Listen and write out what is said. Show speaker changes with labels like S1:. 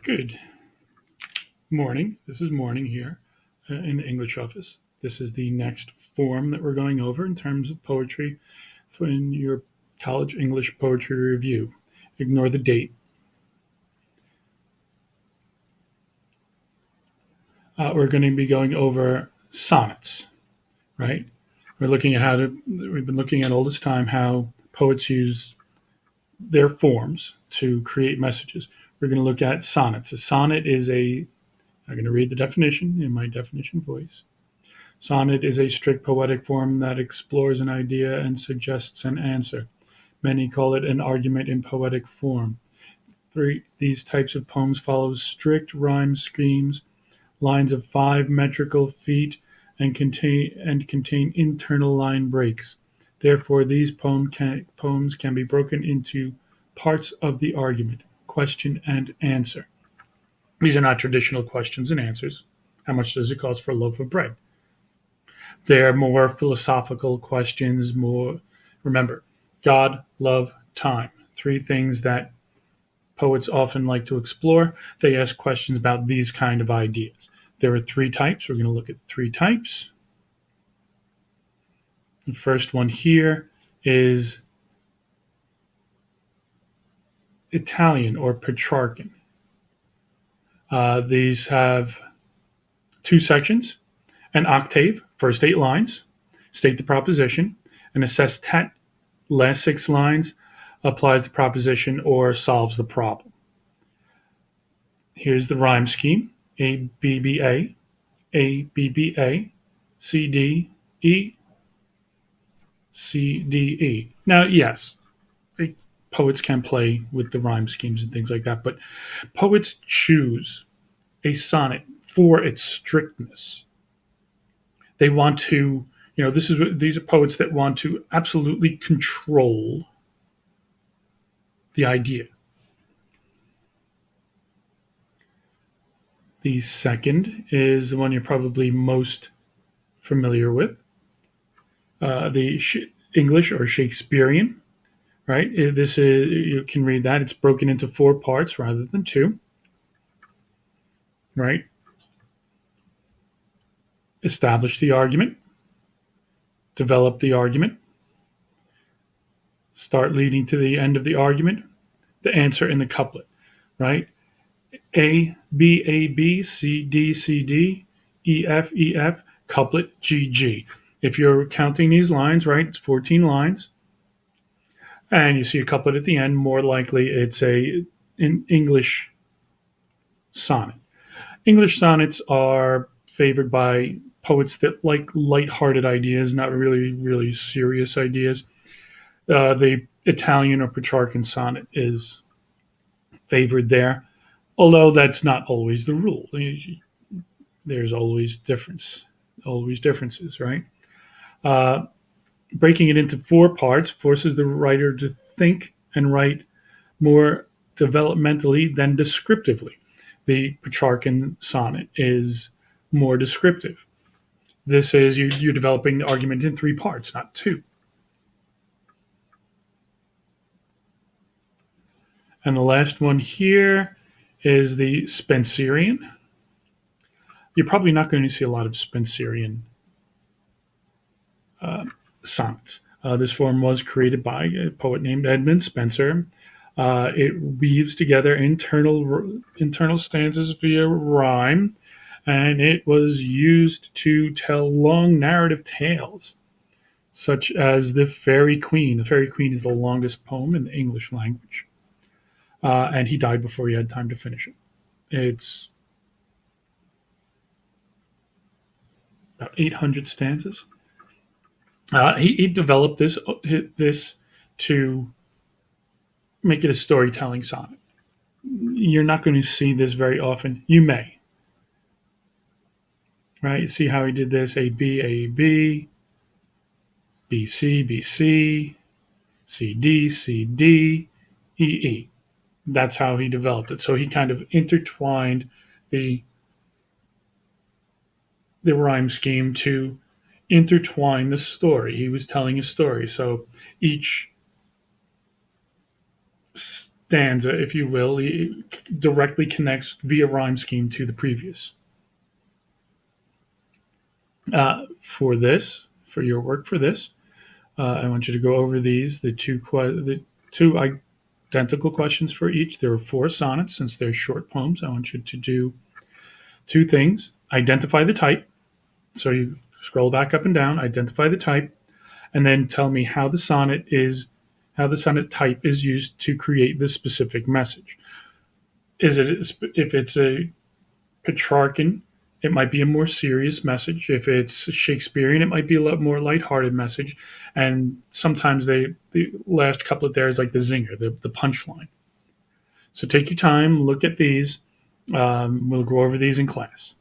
S1: Good morning. This is morning here in the English office. This is the next form that we're going over in terms of poetry in your college English poetry review. Ignore the date. We're going to be going over sonnets, right? We've been looking at all this time how poets use their forms to create messages. We're going to look at sonnets. A sonnet is I'm going to read the definition in my definition voice. Sonnet is a strict poetic form that explores an idea and suggests an answer. Many call it an argument in poetic form. These types of poems follow strict rhyme schemes, lines of 5 metrical feet, and contain internal line breaks. Therefore, these poems can be broken into parts of the argument, question and answer. These are not traditional questions and answers. How much does it cost for a loaf of bread? They're more philosophical questions, more, remember, God, love, time. Three things that poets often like to explore. They ask questions about these kind of ideas. There are three types. We're going to look at three types. The first one here is Italian or Petrarchan. These have two sections: an octave, first 8 lines, state the proposition, and a sestet, last 6 lines, applies the proposition or solves the problem. Here's the rhyme scheme: A, B, B, A, A, B, B, A, C, D, E, C, D, E. Now, yes, poets can play with the rhyme schemes and things like that, but poets choose a sonnet for its strictness. They want to, these are poets that want to absolutely control the idea. The second is the one you're probably most familiar with, the English or Shakespearean, right? This is, you can read that. It's broken into 4 parts rather than two, right? Establish the argument, develop the argument, start leading to the end of the argument, the answer in the couplet, right? A, B, A, B, C, D, C, D, E, F, E, F, couplet, G, G. If you're counting these lines, right, it's 14 lines, and you see a couplet at the end, more likely it's an English sonnet. English sonnets are favored by poets that like light-hearted ideas, not really, really serious ideas. The Italian or Petrarchan sonnet is favored there, although that's not always the rule. There's always differences, right? Uh, Breaking it into 4 parts forces the writer to think and write more developmentally than descriptively. The Petrarchan sonnet is more descriptive. This is you're developing the argument in 3 parts, not two. And the last one here is the Spenserian. You're probably not going to see a lot of Spenserian uh, sonnets. This form was created by a poet named Edmund Spenser. It weaves together internal stanzas via rhyme, and it was used to tell long narrative tales, such as the Fairy Queen. The Fairy Queen is the longest poem in the English language, and he died before he had time to finish it. It's about 800 stanzas. He developed this to make it a storytelling sonnet. You're not going to see this very often. You may, right? See how he did this: A B A B, B C B C, C D C D, E E. That's how he developed it. So he kind of intertwined the the rhyme scheme to intertwine the story. He was telling a story, so each stanza, if you will, directly connects via rhyme scheme to the previous. For this, for your work for this, I want you to go over the two identical questions for each. There are four sonnets. Since they're short poems, I want you to do two things. Identify the type. So you scroll back up and down, identify the type, and then tell me how the sonnet type is used to create this specific message. Is it if it's a Petrarchan, it might be a more serious message. If it's Shakespearean, it might be a lot more lighthearted message. And sometimes the last couplet there is like the zinger, the punchline. So take your time, look at these. We'll go over these in class.